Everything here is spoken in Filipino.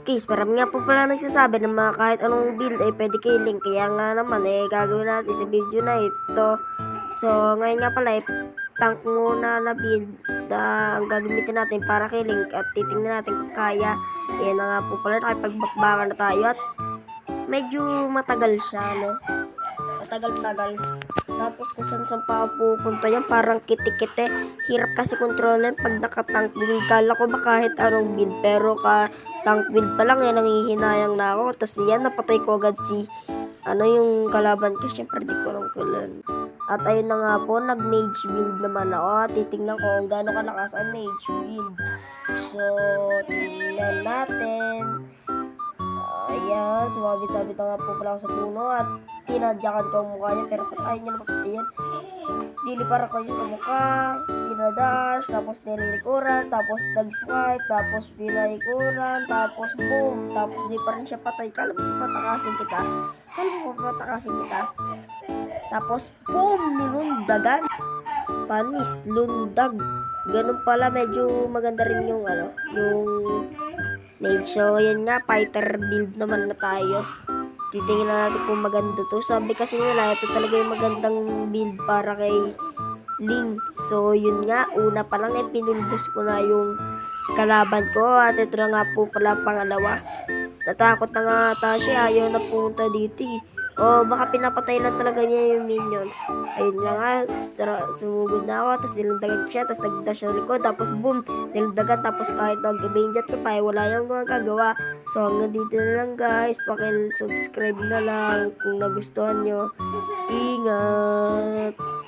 guys, marami nga po pala nagsasabi na mga kahit anong build ay pwede kay Link. Kaya nga naman gagawin natin sa video na ito. So ngayon nga pala tank muna na build na ang gagamitin natin para kay Link at titingnan natin kung kaya. Ayan na nga po pala, nakipagbakbakan na tayo at medyo matagal siya, no? Matagal-tagal. Tapos kung saan pa pupunta yan, parang kiti-kiti. Hirap kasi kontrolin pag naka-tank build. Kala ko ba kahit anong build, pero tank build pa lang nangihinayang na ako. Tapos yan, napatay ko agad si yung kalaban ko. Siyempre di ko lang kulan. At ayun na nga po, nag-mage build naman ako. Titingnan ko kung gaano kalakas ang mage build. So, tingnan natin. Ayan, sumabit-sabit na nga po pala ako sa puno at tinadyakan ko ang mukha niya, pero ayaw niya na makapitiyan. Dilipara ko yun sa mukha, pinadash, tapos nililikuran, tapos nag-swipe, tapos pinalikuran, tapos boom, tapos di pa rin siya patay. Kala mo patakasin kita. Tapos boom, nilundagan. Panis, lundag. Ganun pala, medyo maganda rin yung mage. So, yan nga, fighter build naman na tayo. Titingnan natin kung maganda to. Sabi kasi nila, ito talaga yung magandang build para kay Link. So, yun nga, una pa lang pinulbos ko na yung kalaban ko. At ito na nga po pala pangalawa. Natakot na nga ata siya, ayaw na pumunta dito O baka pinapatay lang talaga niya yung minions. Ayun nga, sumugod na ako, tapos nilundagan ko siya, tapos nag-dash sa likod, tapos boom, nilundagan, tapos kahit mag-banjat ka pa, wala yung magagawa. So hanggang dito na lang guys, pakil-subscribe na lang kung nagustuhan nyo. Ingat!